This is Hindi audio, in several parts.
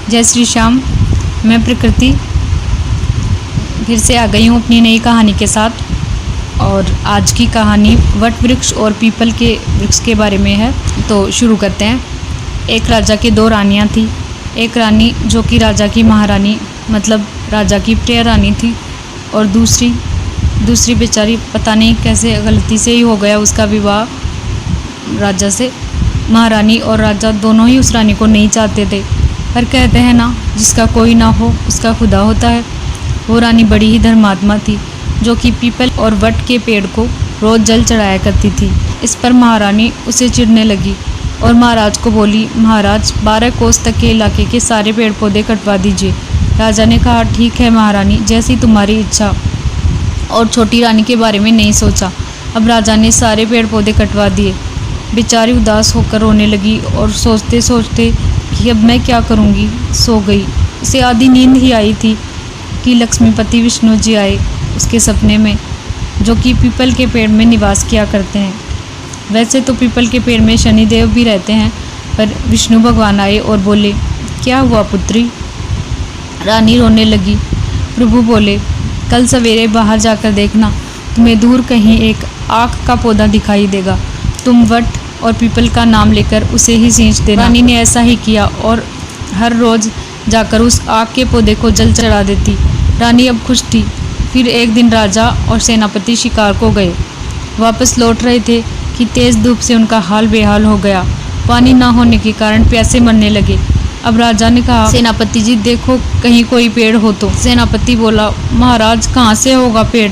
जय श्री श्याम। मैं प्रकृति फिर से आ गई हूँ अपनी नई कहानी के साथ। और आज की कहानी वट वृक्ष और पीपल के वृक्ष के बारे में है। तो शुरू करते हैं। एक राजा की दो रानियाँ थी। एक रानी जो कि राजा की महारानी मतलब राजा की प्रिय रानी थी, और दूसरी बेचारी पता नहीं कैसे गलती से ही हो गया उसका विवाह राजा से। महारानी और राजा दोनों ही उस रानी को नहीं चाहते थे, पर कहते हैं ना, जिसका कोई ना हो उसका खुदा होता है। वो रानी बड़ी ही धर्मात्मा थी, जो कि पीपल और वट के पेड़ को रोज़ जल चढ़ाया करती थी। इस पर महारानी उसे चिढ़ने लगी और महाराज को बोली, महाराज 12 कोस तक के इलाके के सारे पेड़ पौधे कटवा दीजिए। राजा ने कहा, ठीक है महारानी, जैसी तुम्हारी इच्छा। और छोटी रानी के बारे में नहीं सोचा। अब राजा ने सारे पेड़ पौधे कटवा दिए। बेचारी उदास होकर रोने लगी और सोचते सोचते कि अब मैं क्या करूँगी, सो गई। उसे आधी नींद ही आई थी कि लक्ष्मीपति विष्णु जी आए उसके सपने में, जो कि पीपल के पेड़ में निवास किया करते हैं। वैसे तो पीपल के पेड़ में शनिदेव भी रहते हैं, पर विष्णु भगवान आए और बोले, क्या हुआ पुत्री? रानी रोने लगी। प्रभु बोले, कल सवेरे बाहर जाकर देखना, तुम्हें दूर कहीं एक आक का पौधा दिखाई देगा। तुम वट और पीपल का नाम लेकर उसे ही सींच देना। रानी ने ऐसा ही किया और हर रोज़ जाकर उस आक के पौधे को जल चढ़ा देती। रानी अब खुश थी। फिर एक दिन राजा और सेनापति शिकार को गए। वापस लौट रहे थे कि तेज़ धूप से उनका हाल बेहाल हो गया। पानी ना होने के कारण प्यासे मरने लगे। अब राजा ने कहा, सेनापति जी देखो कहीं कोई पेड़ हो तो। सेनापति बोला, महाराज कहाँ से होगा पेड़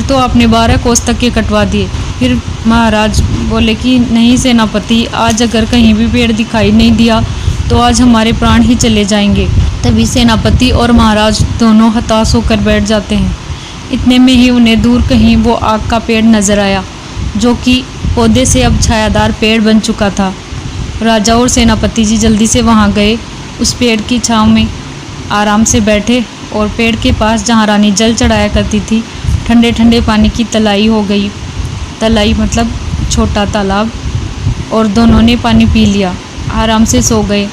तो आपने 12 कोस तक के कटवा दिए। फिर महाराज बोले कि नहीं सेनापति, आज अगर कहीं भी पेड़ दिखाई नहीं दिया तो आज हमारे प्राण ही चले जाएंगे। तभी सेनापति और महाराज दोनों हताश होकर बैठ जाते हैं। इतने में ही उन्हें दूर कहीं वो आग का पेड़ नजर आया, जो कि पौधे से अब छायादार पेड़ बन चुका था। राजा और सेनापति जी जल्दी से वहाँ गए। उस पेड़ की छांव में आराम से बैठे और पेड़ के पास जहाँ रानी जल चढ़ाया करती थी, ठंडे ठंडे पानी की तलाई हो गई। तलाई मतलब छोटा तालाब। और दोनों ने पानी पी लिया। आराम से सो गए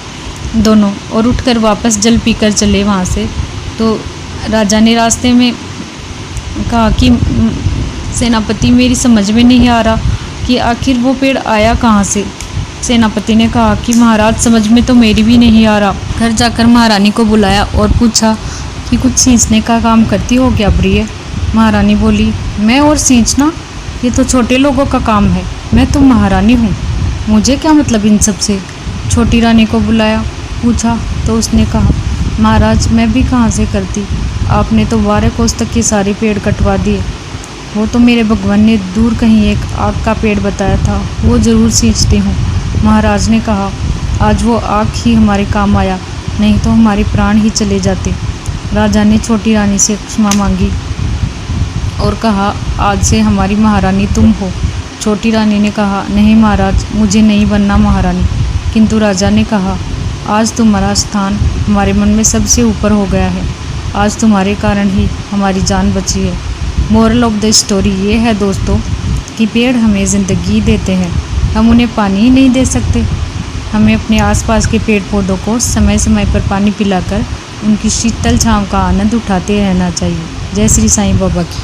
दोनों और उठकर वापस जल पीकर चले वहाँ से। तो राजा ने रास्ते में कहा कि सेनापति, मेरी समझ में नहीं आ रहा कि आखिर वो पेड़ आया कहाँ से। सेनापति ने कहा कि महाराज समझ में तो मेरी भी नहीं आ रहा। घर जाकर महारानी को बुलाया और पूछा कि कुछ सींचने का काम करती हो क्या प्रिय? महारानी बोली, मैं और सींचना, ये तो छोटे लोगों का काम है। मैं तो महारानी हूँ, मुझे क्या मतलब इन सब से? छोटी रानी को बुलाया, पूछा तो उसने कहा, महाराज मैं भी कहाँ से करती, आपने तो 12 कोस तक के सारे पेड़ कटवा दिए। वो तो मेरे भगवान ने दूर कहीं एक आग का पेड़ बताया था, वो ज़रूर सींचती हूँ। महाराज ने कहा, आज वो आग ही हमारे काम आया, नहीं तो हमारे प्राण ही चले जाते। राजा ने छोटी रानी से क्षमा मांगी और कहा, आज से हमारी महारानी तुम हो। छोटी रानी ने कहा, नहीं महाराज, मुझे नहीं बनना महारानी। किंतु राजा ने कहा, आज तुम्हारा स्थान हमारे मन में सबसे ऊपर हो गया है। आज तुम्हारे कारण ही हमारी जान बची है। मोरल ऑफ द स्टोरी ये है दोस्तों कि पेड़ हमें ज़िंदगी देते हैं, हम उन्हें पानी ही नहीं दे सकते। हमें अपने आसपास के पेड़ पौधों को समय समय पर पानी पिलाकर उनकी शीतल छांव का आनंद उठाते रहना चाहिए। जय श्री साईं बाबा की।